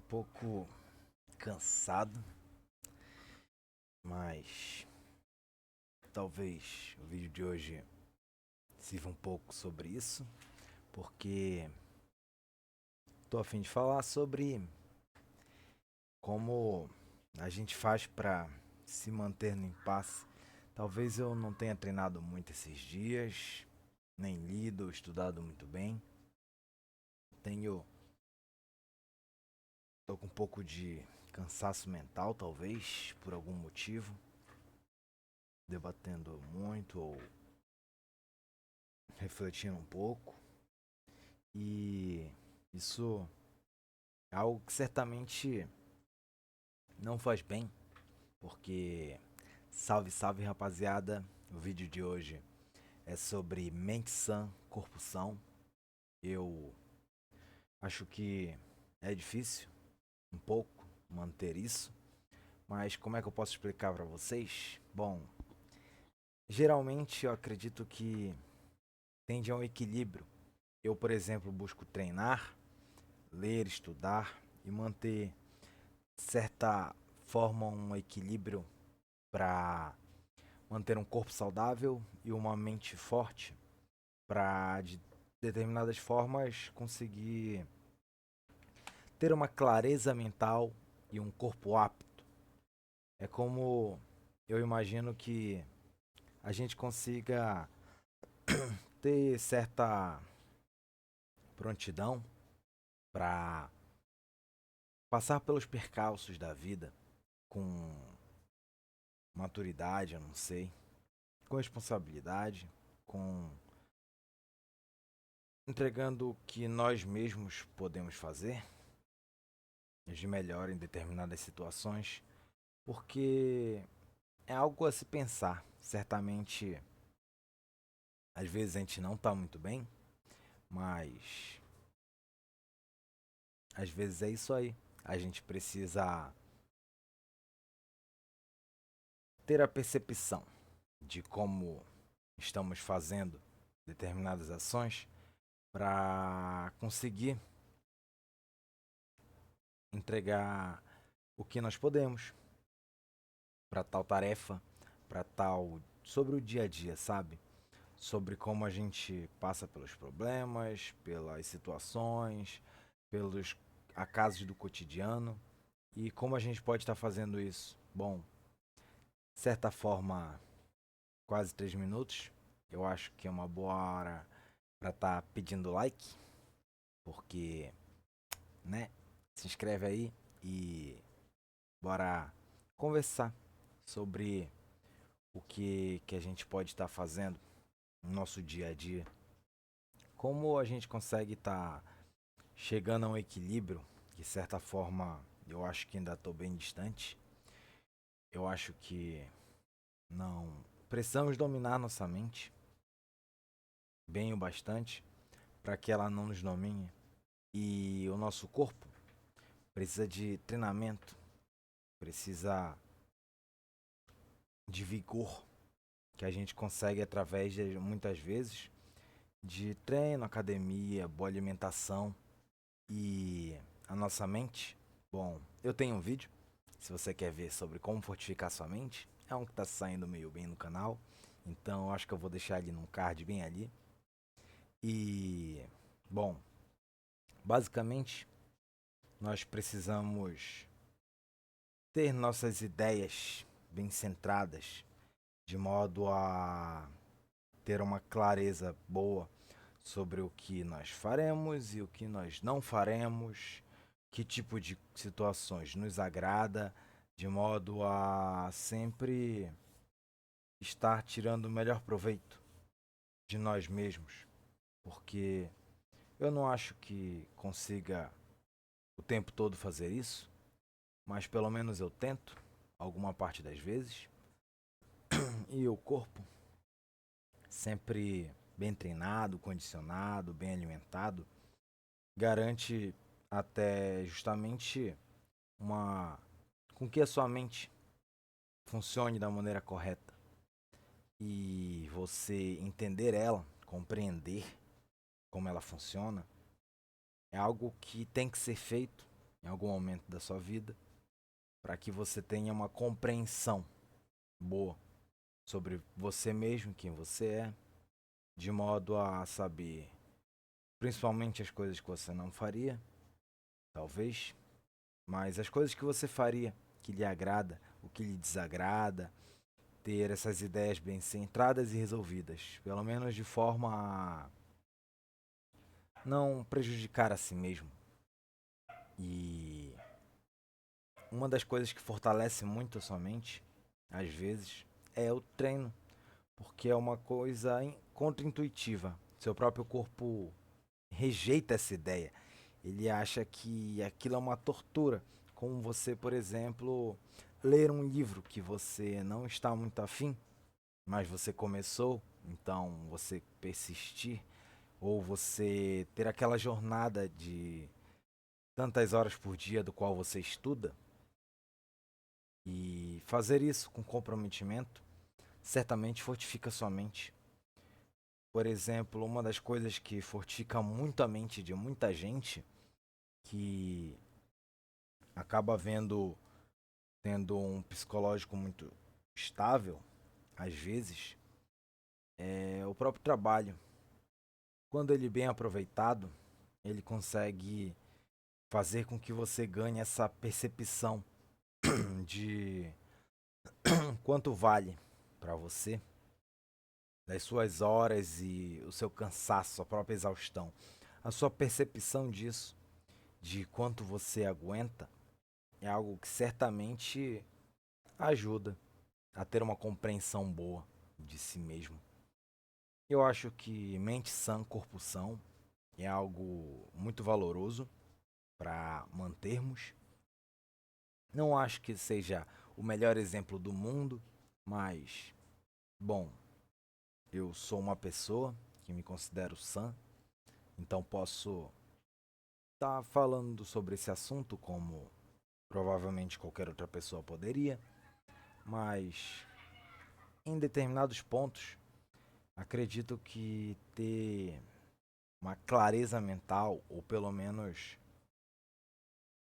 pouco cansado, mas talvez o vídeo de hoje sirva um pouco sobre isso, porque tô a fim de falar sobre como a gente faz para se manter no impasse. Talvez eu não tenha treinado muito esses dias, nem lido, estudado muito bem. Tenho Tô com um pouco de cansaço mental, talvez, por algum motivo, debatendo muito ou refletindo um pouco. E isso é algo que certamente não faz bem, porque salve, salve rapaziada, o vídeo de hoje é sobre mente sã, corpo são. Eu acho que é difícil um pouco manter isso, mas como é que eu posso explicar para vocês? Bom, geralmente eu acredito que tende a um equilíbrio. Eu, por exemplo, busco treinar, ler, estudar e manter, de certa forma, um equilíbrio para manter um corpo saudável e uma mente forte, para de determinadas formas conseguir ter uma clareza mental e um corpo apto. É como eu imagino que a gente consiga ter certa prontidão para passar pelos percalços da vida com maturidade, eu não sei, com responsabilidade, com entregando o que nós mesmos podemos fazer de melhor em determinadas situações, porque é algo a se pensar. Certamente, às vezes a gente não está muito bem, mas às vezes é isso aí. A gente precisa ter a percepção de como estamos fazendo determinadas ações para conseguir entregar o que nós podemos para tal tarefa, para tal sobre o dia a dia, sabe? Sobre como a gente passa pelos problemas, pelas situações, pelos acasos do cotidiano e como a gente pode estar fazendo isso. Bom, de certa forma, quase 3 minutos. Eu acho que é uma boa hora para estar pedindo like, porque, né? Se inscreve aí e bora conversar sobre o que a gente pode estar fazendo no nosso dia a dia. Como a gente consegue estar chegando a um equilíbrio, de certa forma eu acho que ainda estou bem distante. Eu acho que não precisamos dominar nossa mente bem o bastante para que ela não nos domine. E o nosso corpo precisa de treinamento, precisa de vigor que a gente consegue através de muitas vezes de treino, academia, boa alimentação e a nossa mente. Bom, eu tenho um vídeo, se você quer ver sobre como fortificar sua mente, é um que está saindo meio bem no canal, então eu acho que eu vou deixar ali num card bem ali. E, bom, basicamente nós precisamos ter nossas ideias bem centradas, de modo a ter uma clareza boa sobre o que nós faremos e o que nós não faremos, que tipo de situações nos agrada, de modo a sempre estar tirando o melhor proveito de nós mesmos, porque eu não acho que consiga o tempo todo fazer isso, mas pelo menos eu tento alguma parte das vezes. E o corpo sempre bem treinado, condicionado, bem alimentado, garante até justamente uma com que a sua mente funcione da maneira correta e você entender ela, compreender como ela funciona, é algo que tem que ser feito em algum momento da sua vida, para que você tenha uma compreensão boa sobre você mesmo, quem você é, de modo a saber principalmente as coisas que você não faria, talvez, mas as coisas que você faria, que lhe agrada, o que lhe desagrada, ter essas ideias bem centradas e resolvidas, pelo menos de forma a não prejudicar a si mesmo. E uma das coisas que fortalece muito a sua mente, às vezes, é o treino, porque é uma coisa contra-intuitiva. Seu próprio corpo rejeita essa ideia. Ele acha que aquilo é uma tortura, como você, por exemplo, ler um livro que você não está muito afim, mas você começou, então você persistir, ou você ter aquela jornada de tantas horas por dia do qual você estuda, e fazer isso com comprometimento certamente fortifica sua mente. Por exemplo, uma das coisas que fortifica muito a mente de muita gente que acaba tendo um psicológico muito estável, às vezes, é o próprio trabalho. Quando ele é bem aproveitado, ele consegue fazer com que você ganhe essa percepção de quanto vale para você, das suas horas e o seu cansaço, a própria exaustão. A sua percepção disso, de quanto você aguenta, é algo que certamente ajuda a ter uma compreensão boa de si mesmo. Eu acho que mente sã, corpo são é algo muito valoroso para mantermos. Não acho que seja o melhor exemplo do mundo, mas, bom, eu sou uma pessoa que me considero sã, então posso estar falando sobre esse assunto como provavelmente qualquer outra pessoa poderia, mas em determinados pontos acredito que ter uma clareza mental, ou pelo menos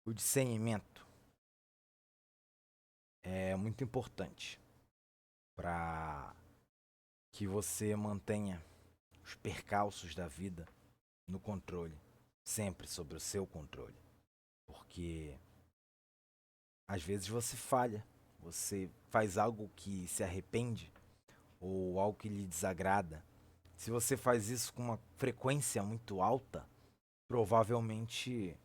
o discernimento, é muito importante para que você mantenha os percalços da vida no controle, sempre sobre o seu controle. Porque às vezes você falha, você faz algo que se arrepende ou algo que lhe desagrada. Se você faz isso com uma frequência muito alta, provavelmente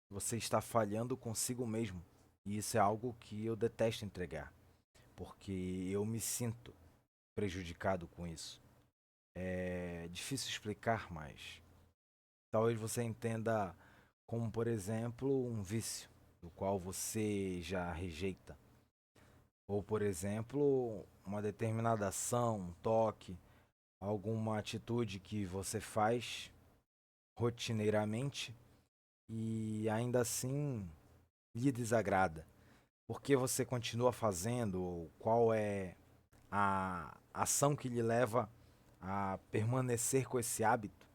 você está falhando consigo mesmo. E isso é algo que eu detesto entregar, porque eu me sinto prejudicado com isso. É difícil explicar, mas talvez você entenda como, por exemplo, um vício, do qual você já rejeita. Ou, por exemplo, uma determinada ação, um toque, alguma atitude que você faz rotineiramente e ainda assim lhe desagrada. Por que você continua fazendo? Ou qual é a ação que lhe leva a permanecer com esse hábito?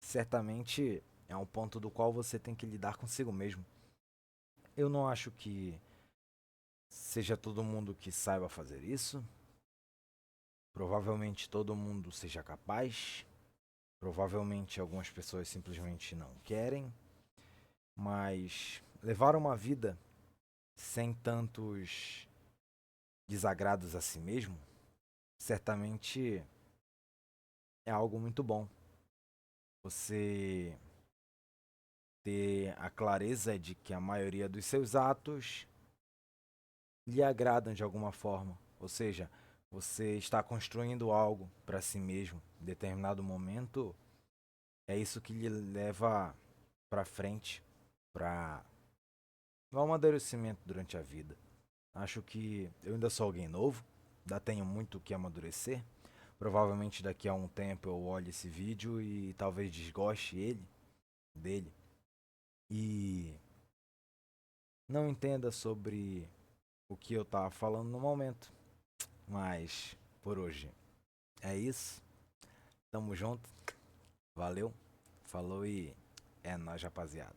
Certamente é um ponto do qual você tem que lidar consigo mesmo. Eu não acho que seja todo mundo que saiba fazer isso. Provavelmente todo mundo seja capaz. Provavelmente algumas pessoas simplesmente não querem. Mas levar uma vida sem tantos desagrados a si mesmo, certamente é algo muito bom. Você ter a clareza de que a maioria dos seus atos lhe agradam de alguma forma. Ou seja, você está construindo algo para si mesmo em determinado momento, é isso que lhe leva para frente, para um amadurecimento durante a vida. Acho que eu ainda sou alguém novo, ainda tenho muito o que amadurecer. Provavelmente daqui a um tempo eu olhe esse vídeo e talvez desgoste dele e não entenda sobre o que eu tava falando no momento. Mas por hoje é isso. Tamo junto. Valeu. Falou e é nóis, rapaziada.